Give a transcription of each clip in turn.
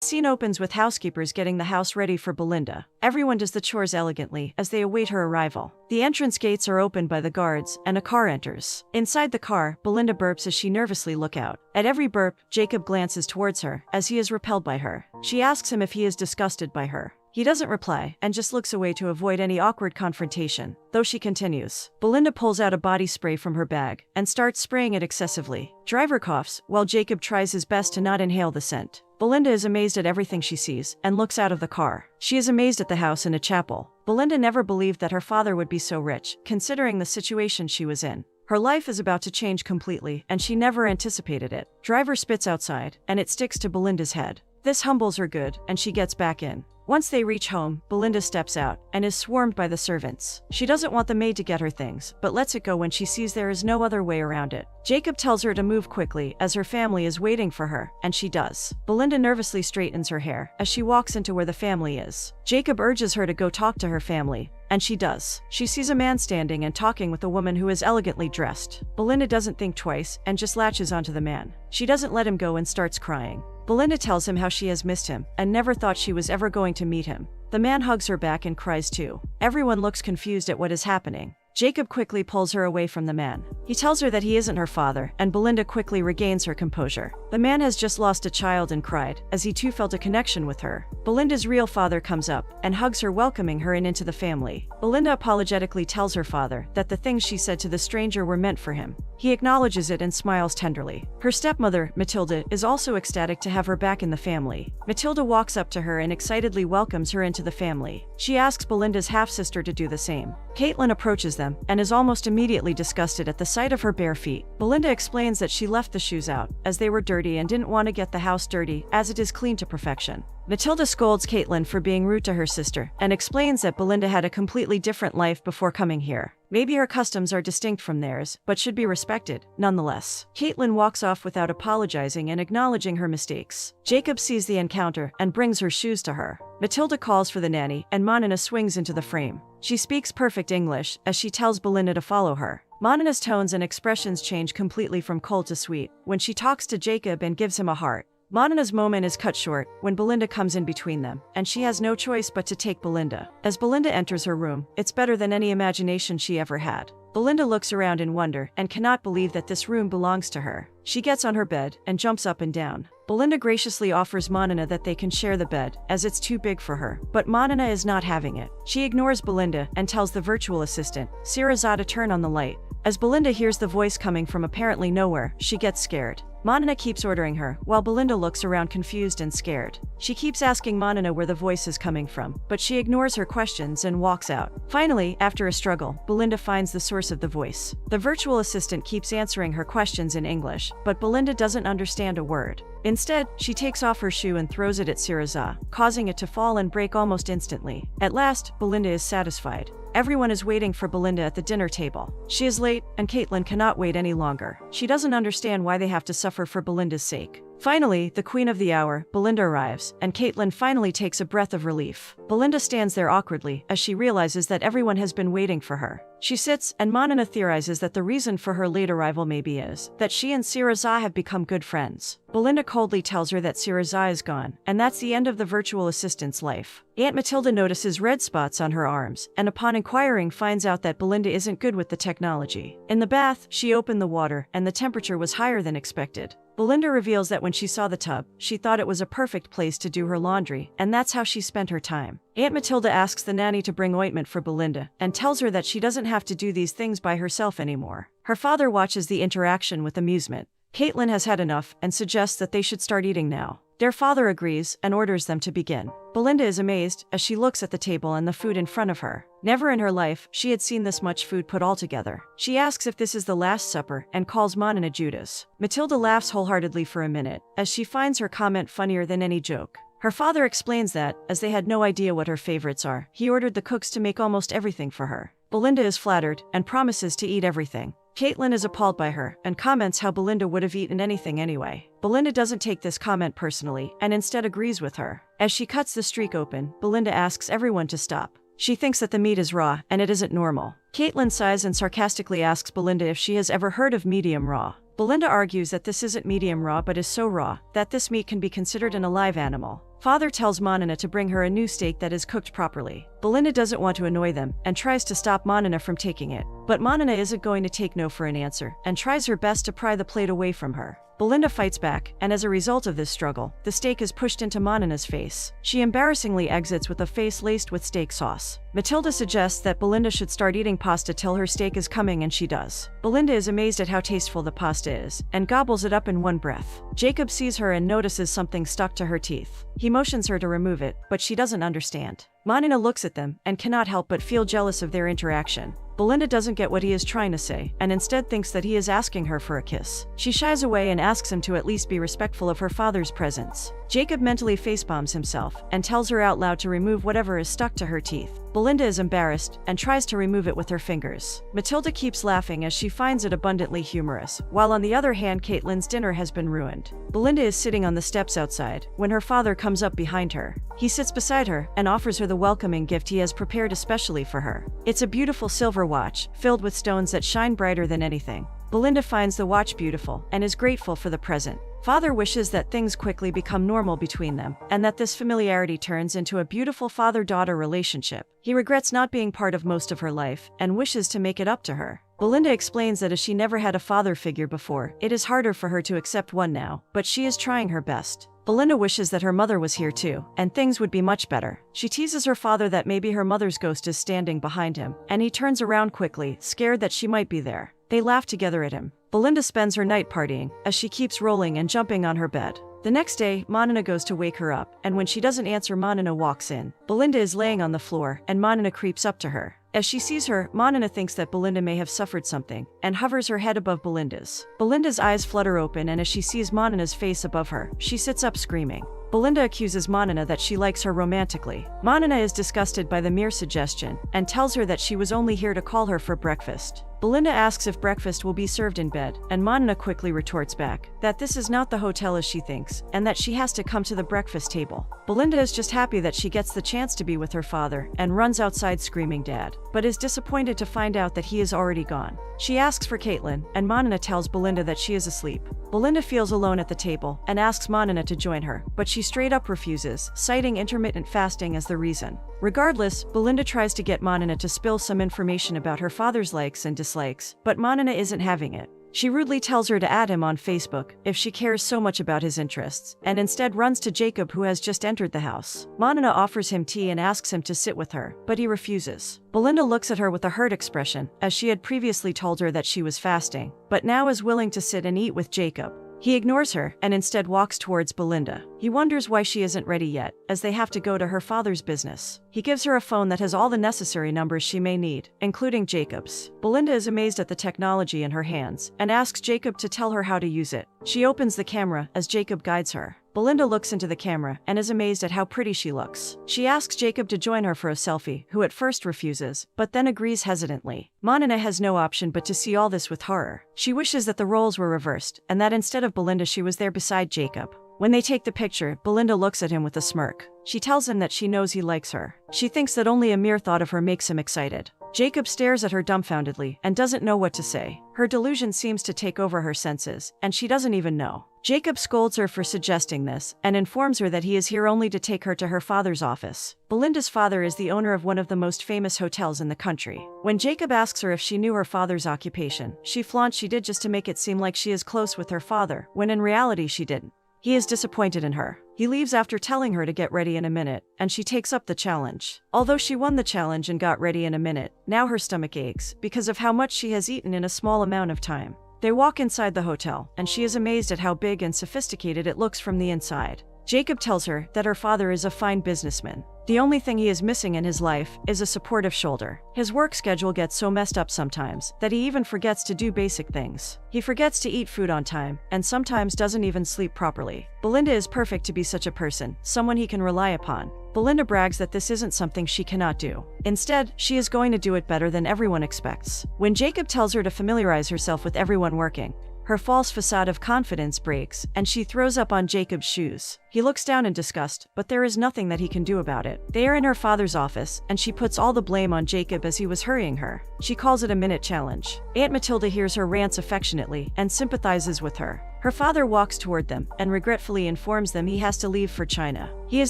scene opens with housekeepers getting the house ready for Belinda. Everyone does the chores elegantly as they await her arrival. The entrance gates are opened by the guards, and a car enters. Inside the car, Belinda burps as she nervously looks out. At every burp, Jacob glances towards her, as he is repelled by her. She asks him if he is disgusted by her. He doesn't reply, and just looks away to avoid any awkward confrontation, though she continues. Belinda pulls out a body spray from her bag, and starts spraying it excessively. Driver coughs, while Jacob tries his best to not inhale the scent. Belinda is amazed at everything she sees, and looks out of the car. She is amazed at the house and a chapel. Belinda never believed that her father would be so rich, considering the situation she was in. Her life is about to change completely, and she never anticipated it. Driver spits outside, and it sticks to Belinda's head. This humbles her good, and she gets back in. Once they reach home, Belinda steps out, and is swarmed by the servants. She doesn't want the maid to get her things, but lets it go when she sees there is no other way around it. Jacob tells her to move quickly, as her family is waiting for her, and she does. Belinda nervously straightens her hair, as she walks into where the family is. Jacob urges her to go talk to her family, and she does. She sees a man standing and talking with a woman who is elegantly dressed. Belinda doesn't think twice, and just latches onto the man. She doesn't let him go and starts crying. Belinda tells him how she has missed him, and never thought she was ever going to meet him. The man hugs her back and cries too. Everyone looks confused at what is happening. Jacob quickly pulls her away from the man. He tells her that he isn't her father, and Belinda quickly regains her composure. The man has just lost a child and cried, as he too felt a connection with her. Belinda's real father comes up, and hugs her, welcoming her into the family. Belinda apologetically tells her father that the things she said to the stranger were meant for him. He acknowledges it and smiles tenderly. Her stepmother, Matilda, is also ecstatic to have her back in the family. Matilda walks up to her and excitedly welcomes her into the family. She asks Belinda's half-sister to do the same. Caitlin approaches them, and is almost immediately disgusted at the sight of her bare feet. Belinda explains that she left the shoes out, as they were dirty and didn't want to get the house dirty, as it is clean to perfection. Matilda scolds Caitlin for being rude to her sister, and explains that Belinda had a completely different life before coming here. Maybe her customs are distinct from theirs, but should be respected, nonetheless. Caitlin walks off without apologizing and acknowledging her mistakes. Jacob sees the encounter and brings her shoes to her. Matilda calls for the nanny, and Manana swings into the frame. She speaks perfect English, as she tells Belinda to follow her. Manana's tones and expressions change completely from cold to sweet when she talks to Jacob and gives him a heart. Manana's moment is cut short when Belinda comes in between them, and she has no choice but to take Belinda. As Belinda enters her room, it's better than any imagination she ever had. Belinda looks around in wonder and cannot believe that this room belongs to her. She gets on her bed and jumps up and down. Belinda graciously offers Manana that they can share the bed, as it's too big for her, but Manana is not having it. She ignores Belinda and tells the virtual assistant, Sirazah, to turn on the light. As Belinda hears the voice coming from apparently nowhere, she gets scared. Manana keeps ordering her, while Belinda looks around confused and scared. She keeps asking Manana where the voice is coming from, but she ignores her questions and walks out. Finally, after a struggle, Belinda finds the source of the voice. The virtual assistant keeps answering her questions in English, but Belinda doesn't understand a word. Instead, she takes off her shoe and throws it at Sirazah, causing it to fall and break almost instantly. At last, Belinda is satisfied. Everyone is waiting for Belinda at the dinner table. She is late, and Caitlin cannot wait any longer. She doesn't understand why they have to suffer for Belinda's sake. Finally, the queen of the hour, Belinda, arrives, and Caitlin finally takes a breath of relief. Belinda stands there awkwardly as she realizes that everyone has been waiting for her. She sits, and Manana theorizes that the reason for her late arrival maybe is that she and Sirazah have become good friends. Belinda coldly tells her that Sirazah is gone, and that's the end of the virtual assistant's life. Aunt Matilda notices red spots on her arms, and upon inquiring finds out that Belinda isn't good with the technology. In the bath, she opened the water, and the temperature was higher than expected. Belinda reveals that when she saw the tub, she thought it was a perfect place to do her laundry, and that's how she spent her time. Aunt Matilda asks the nanny to bring ointment for Belinda, and tells her that she doesn't have to do these things by herself anymore. Her father watches the interaction with amusement. Caitlin has had enough, and suggests that they should start eating now. Their father agrees, and orders them to begin. Belinda is amazed, as she looks at the table and the food in front of her. Never in her life she had seen this much food put all together. She asks if this is the last supper, and calls Manana Judas. Matilda laughs wholeheartedly for a minute, as she finds her comment funnier than any joke. Her father explains that, as they had no idea what her favorites are, he ordered the cooks to make almost everything for her. Belinda is flattered, and promises to eat everything. Caitlin is appalled by her, and comments how Belinda would have eaten anything anyway. Belinda doesn't take this comment personally, and instead agrees with her. As she cuts the streak open, Belinda asks everyone to stop. She thinks that the meat is raw, and it isn't normal. Caitlin sighs and sarcastically asks Belinda if she has ever heard of medium raw. Belinda argues that this isn't medium raw but is so raw that this meat can be considered an alive animal. Father tells Manana to bring her a new steak that is cooked properly. Belinda doesn't want to annoy them and tries to stop Manana from taking it. But Manana isn't going to take no for an answer and tries her best to pry the plate away from her. Belinda fights back, and as a result of this struggle, the steak is pushed into Manana's face. She embarrassingly exits with a face laced with steak sauce. Matilda suggests that Belinda should start eating pasta till her steak is coming, and she does. Belinda is amazed at how tasteful the pasta is, and gobbles it up in one breath. Jacob sees her and notices something stuck to her teeth. He motions her to remove it, but she doesn't understand. Manana looks at them, and cannot help but feel jealous of their interaction. Belinda doesn't get what he is trying to say, and instead thinks that he is asking her for a kiss. She shies away and asks him to at least be respectful of her father's presence. Jacob mentally facepalms himself, and tells her out loud to remove whatever is stuck to her teeth. Belinda is embarrassed, and tries to remove it with her fingers. Matilda keeps laughing as she finds it abundantly humorous, while on the other hand Caitlin's dinner has been ruined. Belinda is sitting on the steps outside, when her father comes up behind her. He sits beside her, and offers her the welcoming gift he has prepared especially for her. It's a beautiful silver watch, filled with stones that shine brighter than anything. Belinda finds the watch beautiful, and is grateful for the present. Father wishes that things quickly become normal between them, and that this familiarity turns into a beautiful father-daughter relationship. He regrets not being part of most of her life, and wishes to make it up to her. Belinda explains that as she never had a father figure before, it is harder for her to accept one now, but she is trying her best. Belinda wishes that her mother was here too, and things would be much better. She teases her father that maybe her mother's ghost is standing behind him, and he turns around quickly, scared that she might be there. They laugh together at him. Belinda spends her night partying, as she keeps rolling and jumping on her bed. The next day, Manana goes to wake her up, and when she doesn't answer, Manana walks in. Belinda is laying on the floor, and Manana creeps up to her. As she sees her, Manana thinks that Belinda may have suffered something, and hovers her head above Belinda's. Belinda's eyes flutter open, and as she sees Manana's face above her, she sits up screaming. Belinda accuses Manana that she likes her romantically. Manana is disgusted by the mere suggestion, and tells her that she was only here to call her for breakfast. Belinda asks if breakfast will be served in bed, and Manana quickly retorts back that this is not the hotel as she thinks, and that she has to come to the breakfast table. Belinda is just happy that she gets the chance to be with her father, and runs outside screaming "Dad," but is disappointed to find out that he is already gone. She asks for Caitlin, and Manana tells Belinda that she is asleep. Belinda feels alone at the table, and asks Manana to join her, but she straight up refuses, citing intermittent fasting as the reason. Regardless, Belinda tries to get Manana to spill some information about her father's likes and dislikes, but Manana isn't having it. She rudely tells her to add him on Facebook if she cares so much about his interests, and instead runs to Jacob, who has just entered the house. Manana offers him tea and asks him to sit with her, but he refuses. Belinda looks at her with a hurt expression, as she had previously told her that she was fasting, but now is willing to sit and eat with Jacob. He ignores her, and instead walks towards Belinda. He wonders why she isn't ready yet, as they have to go to her father's business. He gives her a phone that has all the necessary numbers she may need, including Jacob's. Belinda is amazed at the technology in her hands, and asks Jacob to tell her how to use it. She opens the camera, as Jacob guides her. Belinda looks into the camera, and is amazed at how pretty she looks. She asks Jacob to join her for a selfie, who at first refuses, but then agrees hesitantly. Manana has no option but to see all this with horror. She wishes that the roles were reversed, and that instead of Belinda she was there beside Jacob. When they take the picture, Belinda looks at him with a smirk. She tells him that she knows he likes her. She thinks that only a mere thought of her makes him excited. Jacob stares at her dumbfoundedly, and doesn't know what to say. Her delusion seems to take over her senses, and she doesn't even know. Jacob scolds her for suggesting this, and informs her that he is here only to take her to her father's office. Belinda's father is the owner of one of the most famous hotels in the country. When Jacob asks her if she knew her father's occupation, she flaunts she did just to make it seem like she is close with her father, when in reality she didn't. He is disappointed in her. He leaves after telling her to get ready in a minute, and she takes up the challenge. Although she won the challenge and got ready in a minute, now her stomach aches because of how much she has eaten in a small amount of time. They walk inside the hotel, and she is amazed at how big and sophisticated it looks from the inside. Jacob tells her that her father is a fine businessman. The only thing he is missing in his life is a supportive shoulder. His work schedule gets so messed up sometimes that he even forgets to do basic things. He forgets to eat food on time, and sometimes doesn't even sleep properly. Belinda is perfect to be such a person, someone he can rely upon. Belinda brags that this isn't something she cannot do. Instead, she is going to do it better than everyone expects. When Jacob tells her to familiarize herself with everyone working, Her false facade of confidence breaks, and she throws up on Jacob's shoes. He looks down in disgust, but there is nothing that he can do about it. They are in her father's office, and she puts all the blame on Jacob as he was hurrying her. She calls it a minute challenge. Aunt Matilda hears her rants affectionately and sympathizes with her. Her father walks toward them and regretfully informs them he has to leave for China. He is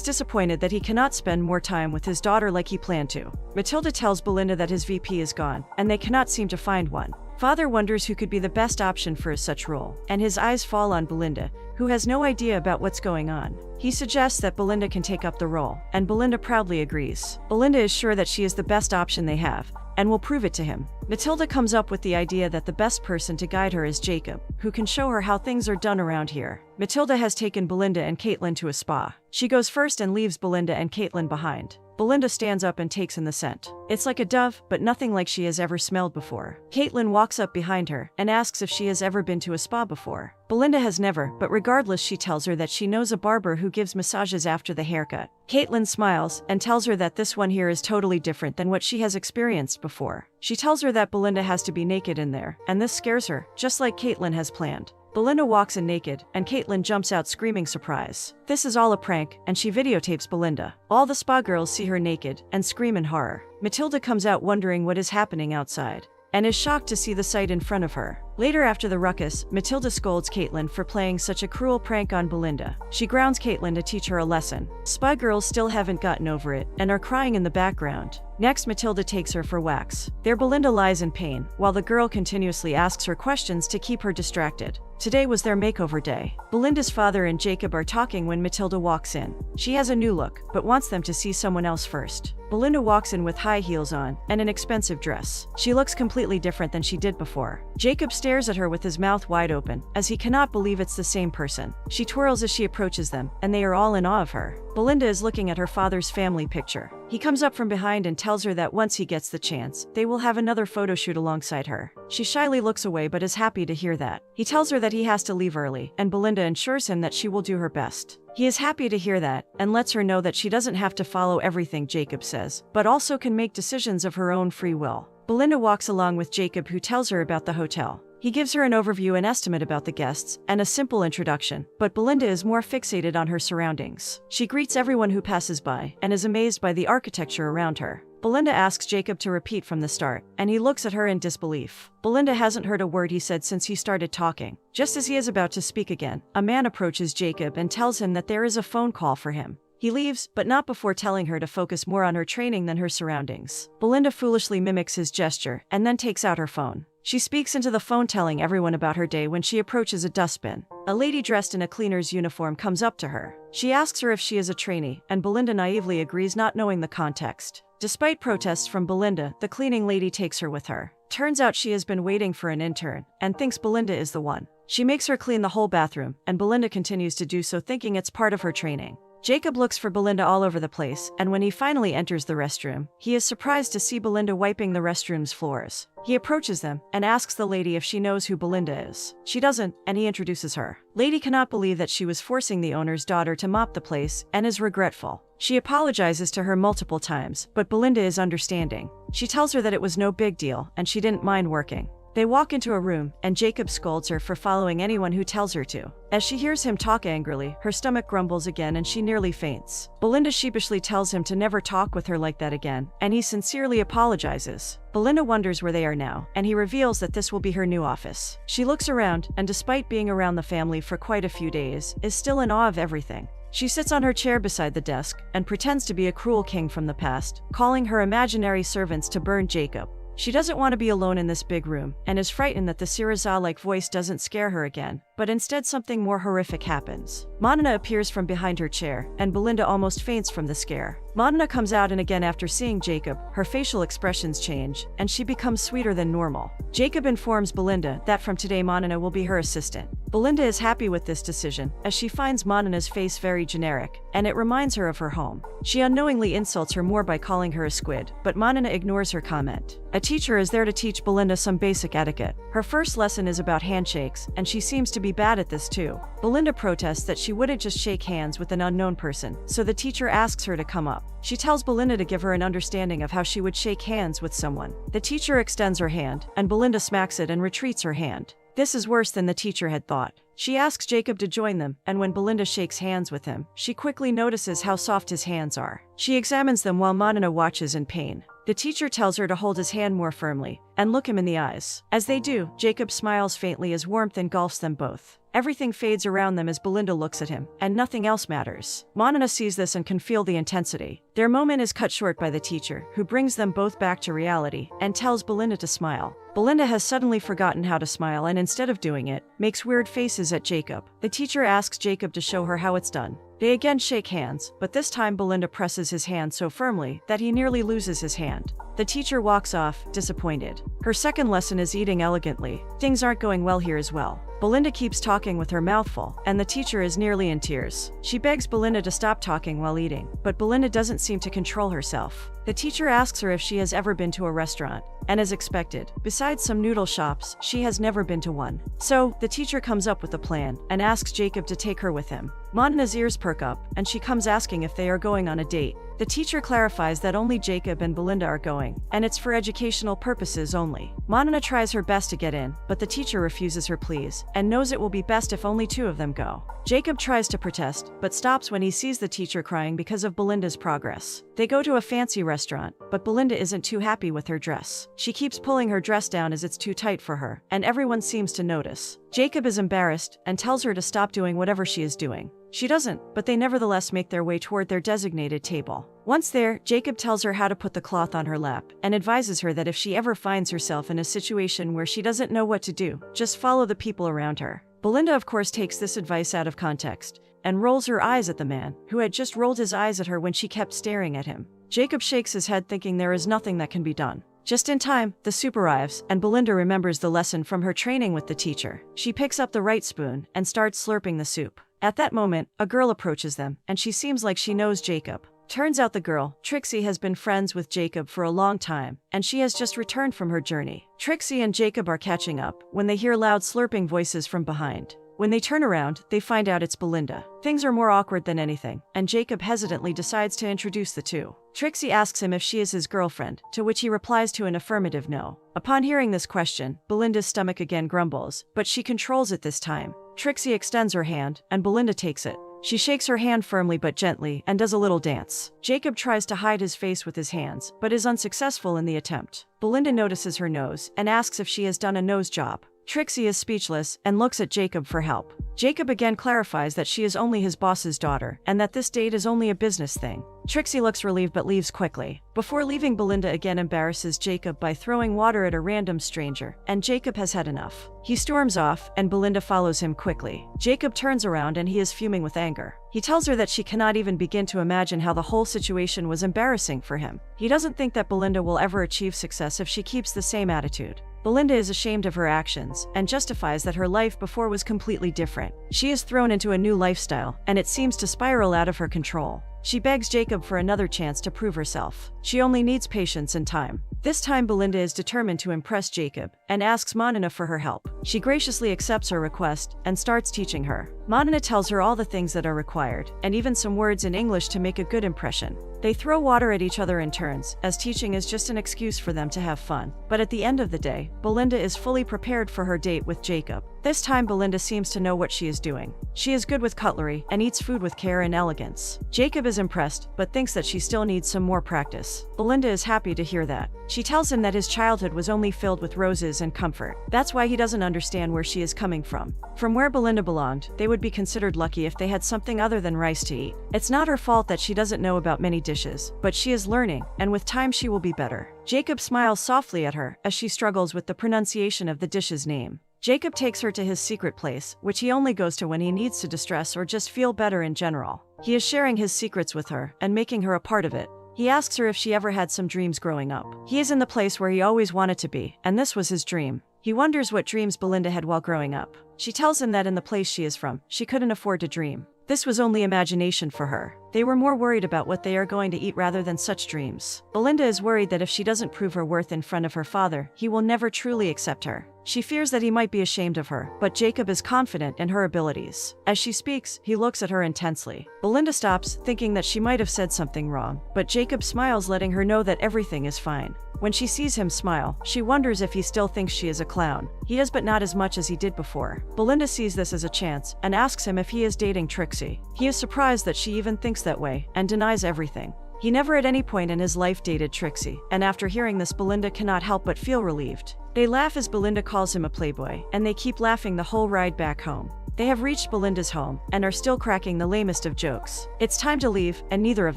disappointed that he cannot spend more time with his daughter like he planned to. Matilda tells Belinda that his VP is gone, and they cannot seem to find one. Father wonders who could be the best option for such role, and his eyes fall on Belinda, who has no idea about what's going on. He suggests that Belinda can take up the role, and Belinda proudly agrees. Belinda is sure that she is the best option they have, and will prove it to him. Matilda comes up with the idea that the best person to guide her is Jacob, who can show her how things are done around here. Matilda has taken Belinda and Caitlin to a spa. She goes first and leaves Belinda and Caitlin behind. Belinda stands up and takes in the scent. It's like a dove, but nothing like she has ever smelled before. Caitlin walks up behind her and asks if she has ever been to a spa before. Belinda has never, but regardless she tells her that she knows a barber who gives massages after the haircut. Caitlin smiles and tells her that this one here is totally different than what she has experienced before. She tells her that Belinda has to be naked in there, and this scares her, just like Caitlin has planned. Belinda walks in naked, and Caitlin jumps out screaming surprise. This is all a prank, and she videotapes Belinda. All the spa girls see her naked and scream in horror. Matilda comes out wondering what is happening outside, and is shocked to see the sight in front of her. Later after the ruckus, Matilda scolds Caitlin for playing such a cruel prank on Belinda. She grounds Caitlin to teach her a lesson. Spa girls still haven't gotten over it, and are crying in the background. Next, Matilda takes her for wax. There Belinda lies in pain, while the girl continuously asks her questions to keep her distracted. Today was their makeover day. Belinda's father and Jacob are talking when Matilda walks in. She has a new look, but wants them to see someone else first. Belinda walks in with high heels on and an expensive dress. She looks completely different than she did before. Jacob stares at her with his mouth wide open, as he cannot believe it's the same person. She twirls as she approaches them, and they are all in awe of her. Belinda is looking at her father's family picture. He comes up from behind and tells her that once he gets the chance, they will have another photo shoot alongside her. She shyly looks away but is happy to hear that. He tells her that he has to leave early, and Belinda assures him that she will do her best. He is happy to hear that, and lets her know that she doesn't have to follow everything Jacob says, but also can make decisions of her own free will. Belinda walks along with Jacob, who tells her about the hotel. He gives her an overview and estimate about the guests, and a simple introduction, but Belinda is more fixated on her surroundings. She greets everyone who passes by, and is amazed by the architecture around her. Belinda asks Jacob to repeat from the start, and he looks at her in disbelief. Belinda hasn't heard a word he said since he started talking. Just as he is about to speak again, a man approaches Jacob and tells him that there is a phone call for him. He leaves, but not before telling her to focus more on her training than her surroundings. Belinda foolishly mimics his gesture, and then takes out her phone. She speaks into the phone, telling everyone about her day when she approaches a dustbin. A lady dressed in a cleaner's uniform comes up to her. She asks her if she is a trainee, and Belinda naively agrees, not knowing the context. Despite protests from Belinda, the cleaning lady takes her with her. Turns out she has been waiting for an intern, and thinks Belinda is the one. She makes her clean the whole bathroom, and Belinda continues to do so, thinking it's part of her training. Jacob looks for Belinda all over the place, and when he finally enters the restroom, he is surprised to see Belinda wiping the restroom's floors. He approaches them and asks the lady if she knows who Belinda is. She doesn't, and he introduces her. Lady cannot believe that she was forcing the owner's daughter to mop the place, and is regretful. She apologizes to her multiple times, but Belinda is understanding. She tells her that it was no big deal, and she didn't mind working. They walk into a room, and Jacob scolds her for following anyone who tells her to. As she hears him talk angrily, her stomach grumbles again and she nearly faints. Belinda sheepishly tells him to never talk with her like that again, and he sincerely apologizes. Belinda wonders where they are now, and he reveals that this will be her new office. She looks around, and despite being around the family for quite a few days, is still in awe of everything. She sits on her chair beside the desk, and pretends to be a cruel king from the past, calling her imaginary servants to burn Jacob. She doesn't want to be alone in this big room, and is frightened that the Siraza-like voice doesn't scare her again, but instead something more horrific happens. Manana appears from behind her chair, and Belinda almost faints from the scare. Manana comes out, and again after seeing Jacob, her facial expressions change, and she becomes sweeter than normal. Jacob informs Belinda that from today Manana will be her assistant. Belinda is happy with this decision, as she finds Manana's face very generic, and it reminds her of her home. She unknowingly insults her more by calling her a squid, but Manana ignores her comment. A teacher is there to teach Belinda some basic etiquette. Her first lesson is about handshakes, and she seems to be bad at this too. Belinda protests that she wouldn't just shake hands with an unknown person, so the teacher asks her to come up. She tells Belinda to give her an understanding of how she would shake hands with someone. The teacher extends her hand, and Belinda smacks it and retreats her hand. This is worse than the teacher had thought. She asks Jacob to join them, and when Belinda shakes hands with him, she quickly notices how soft his hands are. She examines them while Monina watches in pain. The teacher tells her to hold his hand more firmly and look him in the eyes. As they do, Jacob smiles faintly as warmth engulfs them both. Everything fades around them as Belinda looks at him, and nothing else matters. Monina sees this and can feel the intensity. Their moment is cut short by the teacher, who brings them both back to reality and tells Belinda to smile. Belinda has suddenly forgotten how to smile and instead of doing it, makes weird faces at Jacob. The teacher asks Jacob to show her how it's done. They again shake hands, but this time Belinda presses his hand so firmly that he nearly loses his hand. The teacher walks off, disappointed. Her second lesson is eating elegantly. Things aren't going well here as well. Belinda keeps talking with her mouth full, and the teacher is nearly in tears. She begs Belinda to stop talking while eating, but Belinda doesn't seem to control herself. The teacher asks her if she has ever been to a restaurant, and as expected, besides some noodle shops, she has never been to one. So, the teacher comes up with a plan, and asks Jacob to take her with him. Monina's ears perk up, and she comes asking if they are going on a date. The teacher clarifies that only Jacob and Belinda are going, and it's for educational purposes only. Monina tries her best to get in, but the teacher refuses her pleas, and knows it will be best if only two of them go. Jacob tries to protest, but stops when he sees the teacher crying because of Belinda's progress. They go to a fancy restaurant, but Belinda isn't too happy with her dress. She keeps pulling her dress down as it's too tight for her, and everyone seems to notice. Jacob is embarrassed and tells her to stop doing whatever she is doing. She doesn't, but they nevertheless make their way toward their designated table. Once there, Jacob tells her how to put the cloth on her lap, and advises her that if she ever finds herself in a situation where she doesn't know what to do, just follow the people around her. Belinda of course takes this advice out of context, and rolls her eyes at the man, who had just rolled his eyes at her when she kept staring at him. Jacob shakes his head thinking there is nothing that can be done. Just in time, the soup arrives, and Belinda remembers the lesson from her training with the teacher. She picks up the right spoon and starts slurping the soup. At that moment, a girl approaches them, and she seems like she knows Jacob. Turns out the girl, Trixie, has been friends with Jacob for a long time, and she has just returned from her journey. Trixie and Jacob are catching up when they hear loud slurping voices from behind. When they turn around, they find out it's Belinda. Things are more awkward than anything, and Jacob hesitantly decides to introduce the two. Trixie asks him if she is his girlfriend, to which he replies to an affirmative no. Upon hearing this question, Belinda's stomach again grumbles, but she controls it this time. Trixie extends her hand, and Belinda takes it. She shakes her hand firmly but gently and does a little dance. Jacob tries to hide his face with his hands, but is unsuccessful in the attempt. Belinda notices her nose and asks if she has done a nose job. Trixie is speechless and looks at Jacob for help. Jacob again clarifies that she is only his boss's daughter and that this date is only a business thing. Trixie looks relieved but leaves quickly. Before leaving, Belinda again embarrasses Jacob by throwing water at a random stranger, and Jacob has had enough. He storms off, and Belinda follows him quickly. Jacob turns around and he is fuming with anger. He tells her that she cannot even begin to imagine how the whole situation was embarrassing for him. He doesn't think that Belinda will ever achieve success if she keeps the same attitude. Belinda is ashamed of her actions and justifies that her life before was completely different. She is thrown into a new lifestyle, and it seems to spiral out of her control. She begs Jacob for another chance to prove herself. She only needs patience and time. This time Belinda is determined to impress Jacob and asks Monina for her help. She graciously accepts her request and starts teaching her. Monina tells her all the things that are required, and even some words in English to make a good impression. They throw water at each other in turns, as teaching is just an excuse for them to have fun. But at the end of the day, Belinda is fully prepared for her date with Jacob. This time Belinda seems to know what she is doing. She is good with cutlery and eats food with care and elegance. Jacob is impressed, but thinks that she still needs some more practice. Belinda is happy to hear that. She tells him that his childhood was only filled with roses and comfort. That's why he doesn't understand where she is coming from. From where Belinda belonged, they would be considered lucky if they had something other than rice to eat. It's not her fault that she doesn't know about many dishes, but she is learning, and with time she will be better. Jacob smiles softly at her as she struggles with the pronunciation of the dish's name. Jacob takes her to his secret place, which he only goes to when he needs to distress or just feel better in general. He is sharing his secrets with her and making her a part of it. He asks her if she ever had some dreams growing up. He is in the place where he always wanted to be, and this was his dream. He wonders what dreams Belinda had while growing up. She tells him that in the place she is from, she couldn't afford to dream. This was only imagination for her. They were more worried about what they are going to eat rather than such dreams. Belinda is worried that if she doesn't prove her worth in front of her father, he will never truly accept her. She fears that he might be ashamed of her, but Jacob is confident in her abilities. As she speaks, he looks at her intensely. Belinda stops, thinking that she might have said something wrong, but Jacob smiles, letting her know that everything is fine. When she sees him smile, she wonders if he still thinks she is a clown. He is, but not as much as he did before. Belinda sees this as a chance and asks him if he is dating Trixie. He is surprised that she even thinks that way and denies everything. He never at any point in his life dated Trixie, and after hearing this, Belinda cannot help but feel relieved. They laugh as Belinda calls him a playboy, and they keep laughing the whole ride back home. They have reached Belinda's home and are still cracking the lamest of jokes. It's time to leave, and neither of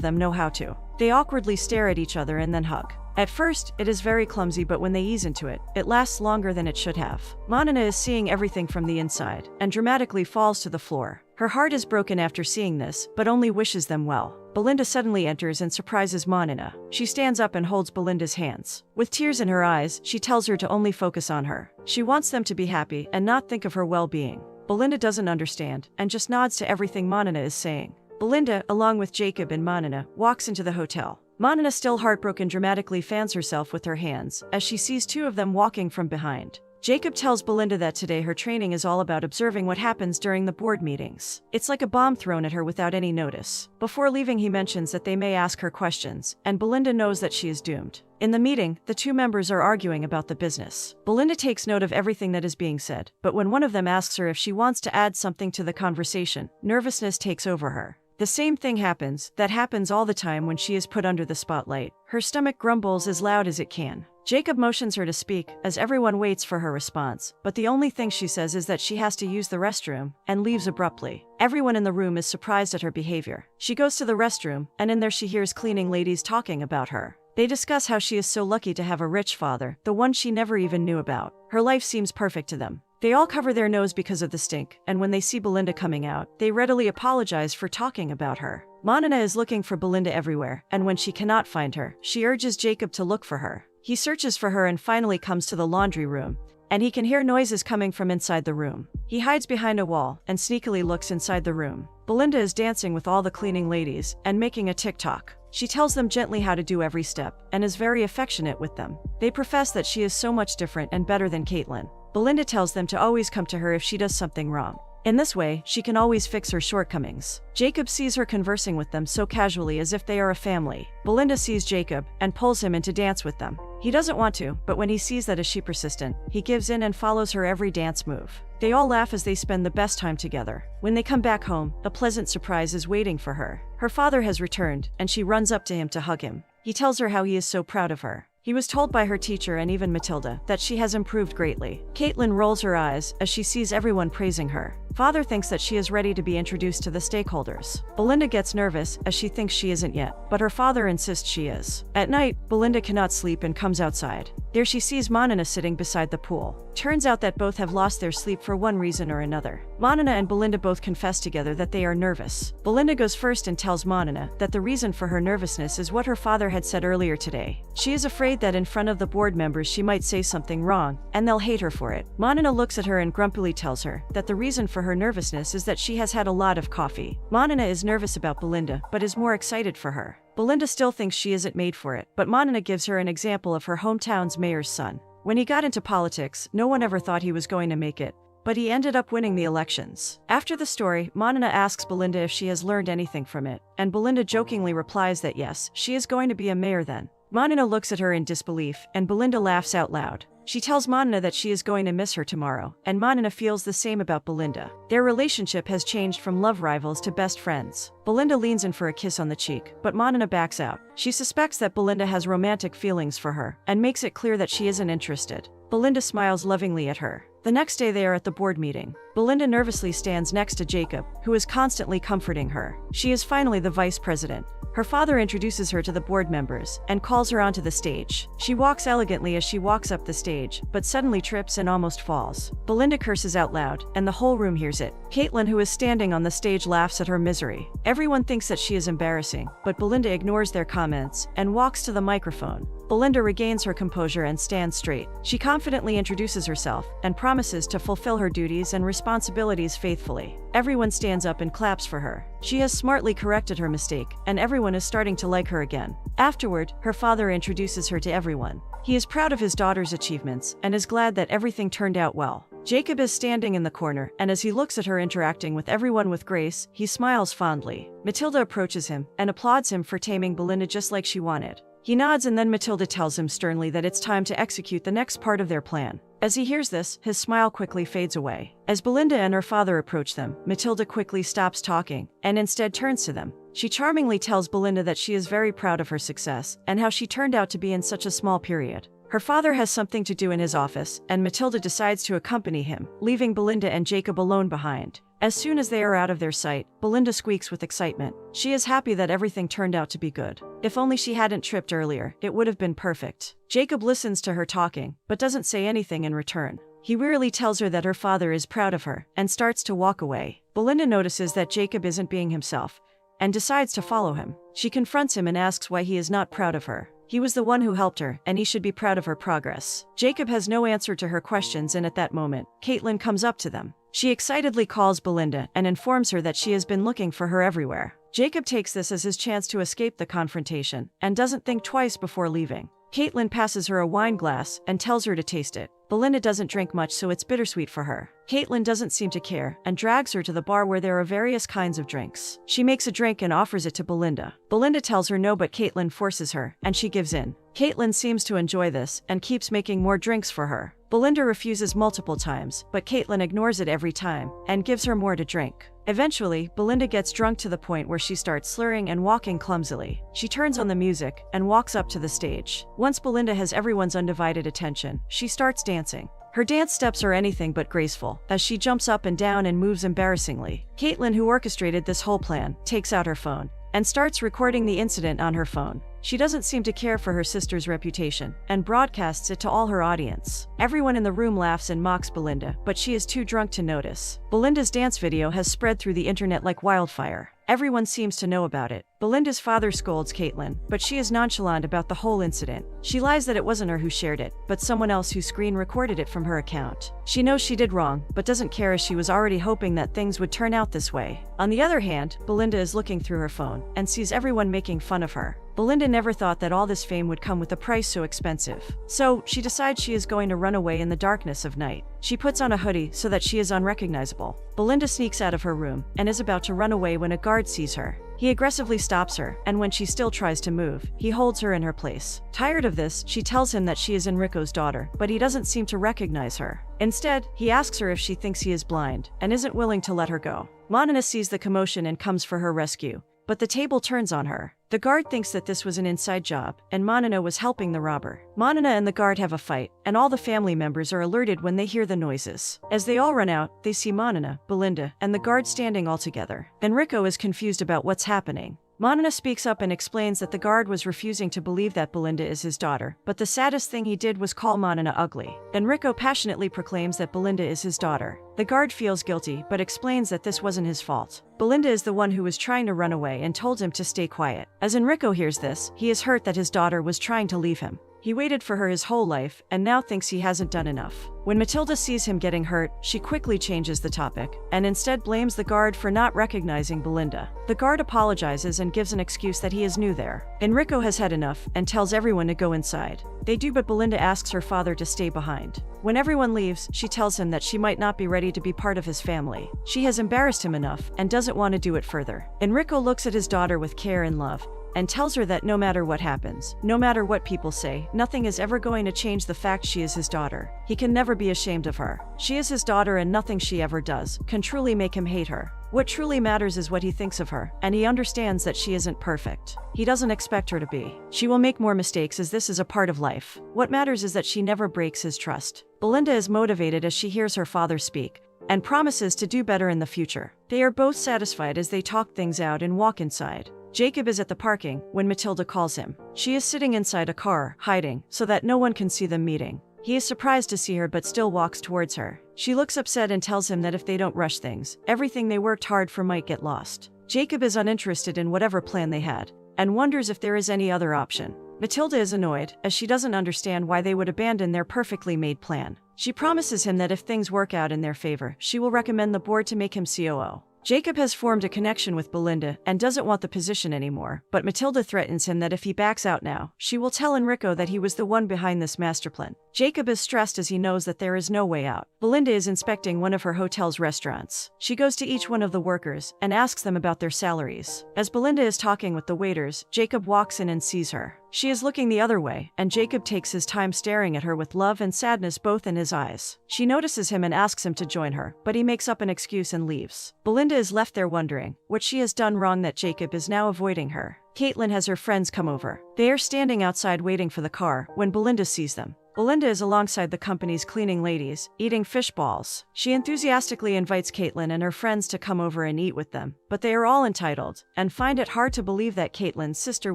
them know how to. They awkwardly stare at each other and then hug. At first, it is very clumsy, but when they ease into it, it lasts longer than it should have. Manana is seeing everything from the inside and dramatically falls to the floor. Her heart is broken after seeing this, but only wishes them well. Belinda suddenly enters and surprises Manana. She stands up and holds Belinda's hands. With tears in her eyes, she tells her to only focus on her. She wants them to be happy and not think of her well-being. Belinda doesn't understand and just nods to everything Manana is saying. Belinda, along with Jacob and Manana, walks into the hotel. Manana, still heartbroken, dramatically fans herself with her hands as she sees two of them walking from behind. Jacob tells Belinda that today her training is all about observing what happens during the board meetings. It's like a bomb thrown at her without any notice. Before leaving, he mentions that they may ask her questions, and Belinda knows that she is doomed. In the meeting, the two members are arguing about the business. Belinda takes note of everything that is being said, but when one of them asks her if she wants to add something to the conversation, nervousness takes over her. The same thing happens that happens all the time when she is put under the spotlight. Her stomach grumbles as loud as it can. Jacob motions her to speak as everyone waits for her response, but the only thing she says is that she has to use the restroom and leaves abruptly. Everyone in the room is surprised at her behavior. She goes to the restroom, and in there she hears cleaning ladies talking about her. They discuss how she is so lucky to have a rich father, the one she never even knew about. Her life seems perfect to them. They all cover their nose because of the stink, and when they see Belinda coming out, they readily apologize for talking about her. Manana is looking for Belinda everywhere, and when she cannot find her, she urges Jacob to look for her. He searches for her and finally comes to the laundry room, and he can hear noises coming from inside the room. He hides behind a wall and sneakily looks inside the room. Belinda is dancing with all the cleaning ladies and making a TikTok. She tells them gently how to do every step and is very affectionate with them. They profess that she is so much different and better than Caitlin. Belinda tells them to always come to her if she does something wrong. In this way, she can always fix her shortcomings. Jacob sees her conversing with them so casually as if they are a family. Belinda sees Jacob and pulls him in to dance with them. He doesn't want to, but when he sees that she is persistent, he gives in and follows her every dance move. They all laugh as they spend the best time together. When they come back home, a pleasant surprise is waiting for her. Her father has returned, and she runs up to him to hug him. He tells her how he is so proud of her. He was told by her teacher and even Matilda that she has improved greatly. Caitlin rolls her eyes as she sees everyone praising her. Father thinks that she is ready to be introduced to the stakeholders. Belinda gets nervous as she thinks she isn't yet, but her father insists she is. At night, Belinda cannot sleep and comes outside. There she sees Manana sitting beside the pool. Turns out that both have lost their sleep for one reason or another. Manana and Belinda both confess together that they are nervous. Belinda goes first and tells Manana that the reason for her nervousness is what her father had said earlier today. She is afraid that in front of the board members she might say something wrong, and they'll hate her for it. Manana looks at her and grumpily tells her that the reason for her nervousness is that she has had a lot of coffee. Manana is nervous about Belinda, but is more excited for her. Belinda still thinks she isn't made for it, but Manana gives her an example of her hometown's mayor's son. When he got into politics, no one ever thought he was going to make it, but he ended up winning the elections. After the story, Manana asks Belinda if she has learned anything from it, and Belinda jokingly replies that yes, she is going to be a mayor then. Manana looks at her in disbelief, and Belinda laughs out loud. She tells Manana that she is going to miss her tomorrow, and Manana feels the same about Belinda. Their relationship has changed from love rivals to best friends. Belinda leans in for a kiss on the cheek, but Manana backs out. She suspects that Belinda has romantic feelings for her, and makes it clear that she isn't interested. Belinda smiles lovingly at her. The next day they are at the board meeting. Belinda nervously stands next to Jacob, who is constantly comforting her. She is finally the vice president. Her father introduces her to the board members and calls her onto the stage. She walks elegantly as she walks up the stage, but suddenly trips and almost falls. Belinda curses out loud, and the whole room hears it. Caitlin, who is standing on the stage, laughs at her misery. Everyone thinks that she is embarrassing, but Belinda ignores their comments and walks to the microphone. Belinda regains her composure and stands straight. She confidently introduces herself and promises to fulfill her duties and responsibilities faithfully. Everyone stands up and claps for her. She has smartly corrected her mistake, and everyone is starting to like her again. Afterward, her father introduces her to everyone. He is proud of his daughter's achievements and is glad that everything turned out well. Jacob is standing in the corner, and as he looks at her interacting with everyone with grace, he smiles fondly. Matilda approaches him and applauds him for taming Belinda just like she wanted. He nods and then Matilda tells him sternly that it's time to execute the next part of their plan. As he hears this, his smile quickly fades away. As Belinda and her father approach them, Matilda quickly stops talking and instead turns to them. She charmingly tells Belinda that she is very proud of her success and how she turned out to be in such a small period. Her father has something to do in his office, and Matilda decides to accompany him, leaving Belinda and Jacob alone behind. As soon as they are out of their sight, Belinda squeaks with excitement. She is happy that everything turned out to be good. If only she hadn't tripped earlier, it would have been perfect. Jacob listens to her talking, but doesn't say anything in return. He wearily tells her that her father is proud of her, and starts to walk away. Belinda notices that Jacob isn't being himself, and decides to follow him. She confronts him and asks why he is not proud of her. He was the one who helped her, and he should be proud of her progress. Jacob has no answer to her questions, and at that moment, Caitlin comes up to them. She excitedly calls Belinda and informs her that she has been looking for her everywhere. Jacob takes this as his chance to escape the confrontation, and doesn't think twice before leaving. Caitlin passes her a wine glass and tells her to taste it. Belinda doesn't drink much, so it's bittersweet for her. Caitlin doesn't seem to care and drags her to the bar where there are various kinds of drinks. She makes a drink and offers it to Belinda. Belinda tells her no, but Caitlin forces her, and she gives in. Caitlin seems to enjoy this and keeps making more drinks for her. Belinda refuses multiple times, but Caitlin ignores it every time and gives her more to drink. Eventually, Belinda gets drunk to the point where she starts slurring and walking clumsily. She turns on the music and walks up to the stage. Once Belinda has everyone's undivided attention, she starts dancing. Her dance steps are anything but graceful, as she jumps up and down and moves embarrassingly. Caitlin, who orchestrated this whole plan, takes out her phone and starts recording the incident on her phone. She doesn't seem to care for her sister's reputation and broadcasts it to all her audience. Everyone in the room laughs and mocks Belinda, but she is too drunk to notice. Belinda's dance video has spread through the internet like wildfire. Everyone seems to know about it. Belinda's father scolds Caitlin, but she is nonchalant about the whole incident. She lies that it wasn't her who shared it, but someone else who screen recorded it from her account. She knows she did wrong, but doesn't care, as she was already hoping that things would turn out this way. On the other hand, Belinda is looking through her phone and sees everyone making fun of her. Belinda never thought that all this fame would come with a price so expensive. So, she decides she is going to run away in the darkness of night. She puts on a hoodie so that she is unrecognizable. Belinda sneaks out of her room and is about to run away when a guard sees her. He aggressively stops her, and when she still tries to move, he holds her in her place. Tired of this, she tells him that she is Enrico's daughter, but he doesn't seem to recognize her. Instead, he asks her if she thinks he is blind, and isn't willing to let her go. Manana sees the commotion and comes for her rescue, but the table turns on her. The guard thinks that this was an inside job, and Manana was helping the robber. Manana and the guard have a fight, and all the family members are alerted when they hear the noises. As they all run out, they see Manana, Belinda, and the guard standing all together. Enrico is confused about what's happening. Manana speaks up and explains that the guard was refusing to believe that Belinda is his daughter, but the saddest thing he did was call Manana ugly. Enrico passionately proclaims that Belinda is his daughter. The guard feels guilty, but explains that this wasn't his fault. Belinda is the one who was trying to run away and told him to stay quiet. As Enrico hears this, he is hurt that his daughter was trying to leave him. He waited for her his whole life, and now thinks he hasn't done enough. When Matilda sees him getting hurt, she quickly changes the topic, and instead blames the guard for not recognizing Belinda. The guard apologizes and gives an excuse that he is new there. Enrico has had enough, and tells everyone to go inside. They do, but Belinda asks her father to stay behind. When everyone leaves, she tells him that she might not be ready to be part of his family. She has embarrassed him enough, and doesn't want to do it further. Enrico looks at his daughter with care and love, and tells her that no matter what happens, no matter what people say, nothing is ever going to change the fact she is his daughter. He can never be ashamed of her. She is his daughter, and nothing she ever does can truly make him hate her. What truly matters is what he thinks of her, and he understands that she isn't perfect. He doesn't expect her to be. She will make more mistakes, as this is a part of life. What matters is that she never breaks his trust. Belinda is motivated as she hears her father speak, and promises to do better in the future. They are both satisfied as they talk things out and walk inside. Jacob is at the parking when Matilda calls him. She is sitting inside a car, hiding, so that no one can see them meeting. He is surprised to see her but still walks towards her. She looks upset and tells him that if they don't rush things, everything they worked hard for might get lost. Jacob is uninterested in whatever plan they had, and wonders if there is any other option. Matilda is annoyed, as she doesn't understand why they would abandon their perfectly made plan. She promises him that if things work out in their favor, she will recommend the board to make him COO. Jacob has formed a connection with Belinda and doesn't want the position anymore, but Matilda threatens him that if he backs out now, she will tell Enrico that he was the one behind this master plan. Jacob is stressed as he knows that there is no way out. Belinda is inspecting one of her hotel's restaurants. She goes to each one of the workers and asks them about their salaries. As Belinda is talking with the waiters, Jacob walks in and sees her. She is looking the other way, and Jacob takes his time staring at her with love and sadness both in his eyes. She notices him and asks him to join her, but he makes up an excuse and leaves. Belinda is left there wondering what she has done wrong that Jacob is now avoiding her. Caitlin has her friends come over. They are standing outside waiting for the car when Belinda sees them. Belinda is alongside the company's cleaning ladies, eating fish balls. She enthusiastically invites Caitlin and her friends to come over and eat with them, but they are all entitled, and find it hard to believe that Caitlin's sister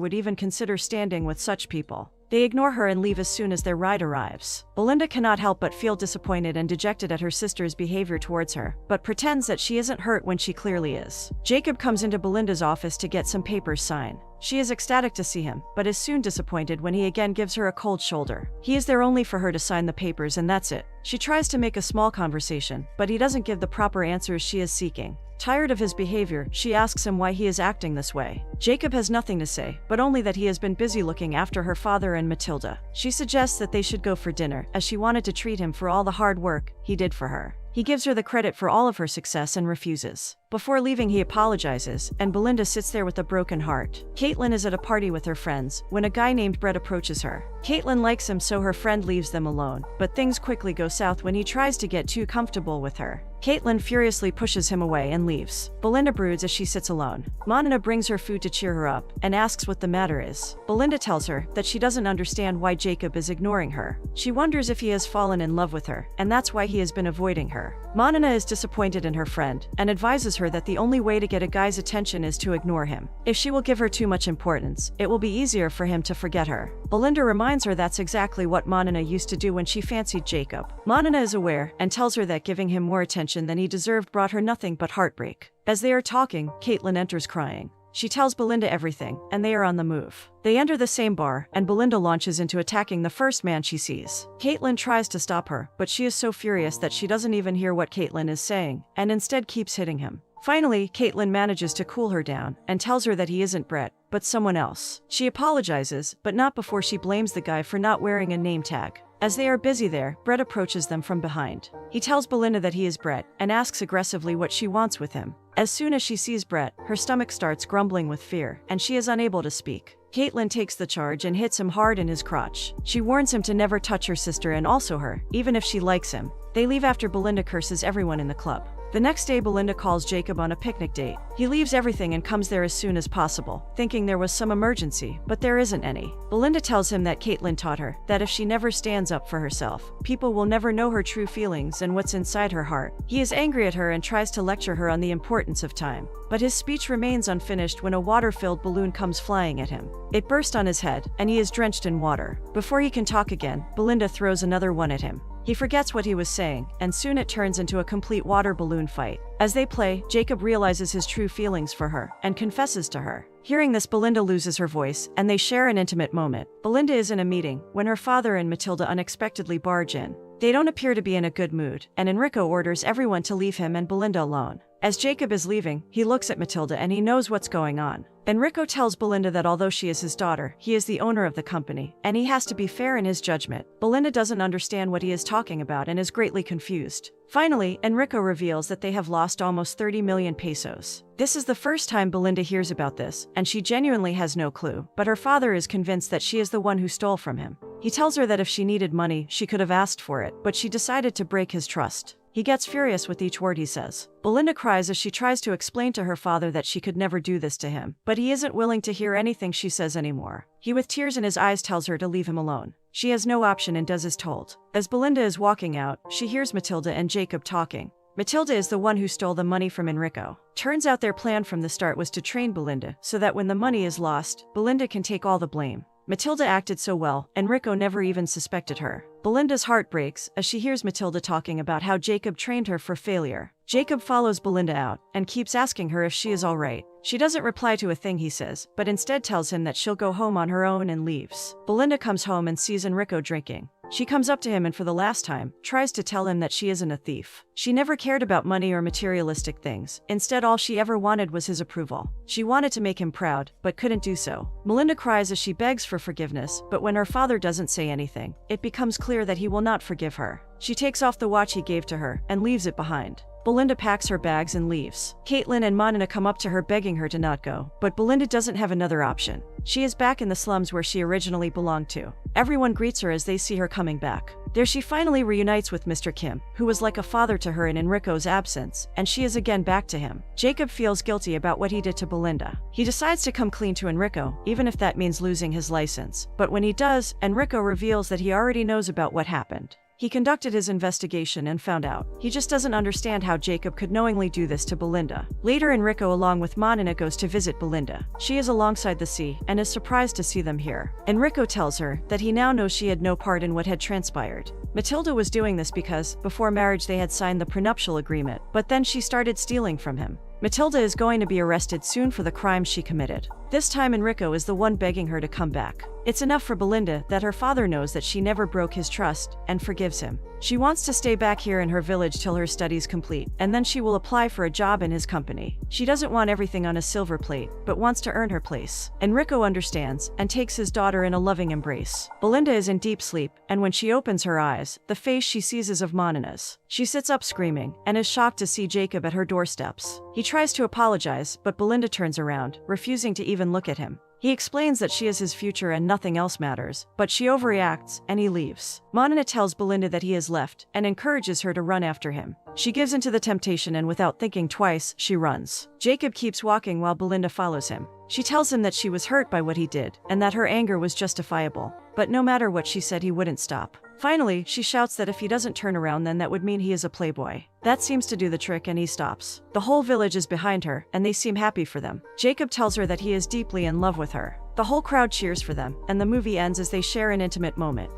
would even consider standing with such people. They ignore her and leave as soon as their ride arrives. Belinda cannot help but feel disappointed and dejected at her sister's behavior towards her, but pretends that she isn't hurt when she clearly is. Jacob comes into Belinda's office to get some papers signed. She is ecstatic to see him, but is soon disappointed when he again gives her a cold shoulder. He is there only for her to sign the papers and that's it. She tries to make a small conversation, but he doesn't give the proper answers she is seeking. Tired of his behavior, she asks him why he is acting this way. Jacob has nothing to say, but only that he has been busy looking after her father and Matilda. She suggests that they should go for dinner, as she wanted to treat him for all the hard work he did for her. He gives her the credit for all of her success and refuses. Before leaving, he apologizes, and Belinda sits there with a broken heart. Caitlin is at a party with her friends when a guy named Brett approaches her. Caitlin likes him, so her friend leaves them alone, but things quickly go south when he tries to get too comfortable with her. Caitlin furiously pushes him away and leaves. Belinda broods as she sits alone. Monica brings her food to cheer her up and asks what the matter is. Belinda tells her that she doesn't understand why Jacob is ignoring her. She wonders if he has fallen in love with her, and that's why he has been avoiding her. Monica is disappointed in her friend and advises her that the only way to get a guy's attention is to ignore him. If she will give her too much importance, it will be easier for him to forget her. Belinda reminds her that's exactly what Monica used to do when she fancied Jacob. Monica is aware and tells her that giving him more attention than he deserved brought her nothing but heartbreak. As they are talking, Caitlin enters crying. She tells Belinda everything, and they are on the move. They enter the same bar, and Belinda launches into attacking the first man she sees. Caitlin tries to stop her, but she is so furious that she doesn't even hear what Caitlin is saying, and instead keeps hitting him. Finally, Caitlin manages to cool her down and tells her that he isn't Brett, but someone else. She apologizes, but not before she blames the guy for not wearing a name tag. As they are busy there, Brett approaches them from behind. He tells Belinda that he is Brett and asks aggressively what she wants with him. As soon as she sees Brett, her stomach starts grumbling with fear, and she is unable to speak. Caitlin takes the charge and hits him hard in his crotch. She warns him to never touch her sister and also her, even if she likes him. They leave after Belinda curses everyone in the club. The next day, Belinda calls Jacob on a picnic date. He leaves everything and comes there as soon as possible, thinking there was some emergency, but there isn't any. Belinda tells him that Caitlin taught her that if she never stands up for herself, people will never know her true feelings and what's inside her heart. He is angry at her and tries to lecture her on the importance of time. But his speech remains unfinished when a water-filled balloon comes flying at him. It burst on his head, and he is drenched in water. Before he can talk again, Belinda throws another one at him. He forgets what he was saying, and soon it turns into a complete water balloon fight. As they play, Jacob realizes his true feelings for her and confesses to her. Hearing this, Belinda loses her voice, and they share an intimate moment. Belinda is in a meeting when her father and Matilda unexpectedly barge in. They don't appear to be in a good mood, and Enrico orders everyone to leave him and Belinda alone. As Jacob is leaving, he looks at Matilda and he knows what's going on. Enrico tells Belinda that although she is his daughter, he is the owner of the company, and he has to be fair in his judgment. Belinda doesn't understand what he is talking about and is greatly confused. Finally, Enrico reveals that they have lost almost 30 million pesos. This is the first time Belinda hears about this, and she genuinely has no clue, but her father is convinced that she is the one who stole from him. He tells her that if she needed money, she could have asked for it, but she decided to break his trust. He gets furious with each word he says. Belinda cries as she tries to explain to her father that she could never do this to him, but he isn't willing to hear anything she says anymore. He, with tears in his eyes, tells her to leave him alone. She has no option and does as told. As Belinda is walking out, she hears Matilda and Jacob talking. Matilda is the one who stole the money from Enrico. Turns out their plan from the start was to train Belinda so that when the money is lost, Belinda can take all the blame. Matilda acted so well, Enrico never even suspected her. Belinda's heart breaks as she hears Matilda talking about how Jacob trained her for failure. Jacob follows Belinda out and keeps asking her if she is all right. She doesn't reply to a thing he says, but instead tells him that she'll go home on her own and leaves. Belinda comes home and sees Enrico drinking. She comes up to him and for the last time, tries to tell him that she isn't a thief. She never cared about money or materialistic things. Instead, all she ever wanted was his approval. She wanted to make him proud, but couldn't do so. Belinda cries as she begs for forgiveness, but when her father doesn't say anything, it becomes clear that he will not forgive her. She takes off the watch he gave to her and leaves it behind. Belinda packs her bags and leaves. Caitlin and Monica come up to her begging her to not go, but Belinda doesn't have another option. She is back in the slums where she originally belonged to. Everyone greets her as they see her coming back. There she finally reunites with Mr. Kim, who was like a father to her in Enrico's absence, and she is again back to him. Jacob feels guilty about what he did to Belinda. He decides to come clean to Enrico, even if that means losing his license. But when he does, Enrico reveals that he already knows about what happened. He conducted his investigation and found out. He just doesn't understand how Jacob could knowingly do this to Belinda. Later, Enrico along with Monica goes to visit Belinda. She is alongside the sea and is surprised to see them here. Enrico tells her that he now knows she had no part in what had transpired. Matilda was doing this because, before marriage, they had signed the prenuptial agreement, but then she started stealing from him. Matilda is going to be arrested soon for the crimes she committed. This time Enrico is the one begging her to come back. It's enough for Belinda that her father knows that she never broke his trust and forgives him. She wants to stay back here in her village till her studies complete, and then she will apply for a job in his company. She doesn't want everything on a silver plate, but wants to earn her place. Enrico understands and takes his daughter in a loving embrace. Belinda is in deep sleep, and when she opens her eyes, the face she sees is of Monina's. She sits up screaming and is shocked to see Jacob at her doorsteps. He tries to apologize, but Belinda turns around, refusing to even look at him. He explains that she is his future and nothing else matters, but she overreacts, and he leaves. Monina tells Belinda that he has left, and encourages her to run after him. She gives into the temptation and without thinking twice, she runs. Jacob keeps walking while Belinda follows him. She tells him that she was hurt by what he did, and that her anger was justifiable. But no matter what she said, he wouldn't stop. Finally, she shouts that if he doesn't turn around, then that would mean he is a playboy. That seems to do the trick, and he stops. The whole village is behind her, and they seem happy for them. Jacob tells her that he is deeply in love with her. The whole crowd cheers for them, and the movie ends as they share an intimate moment.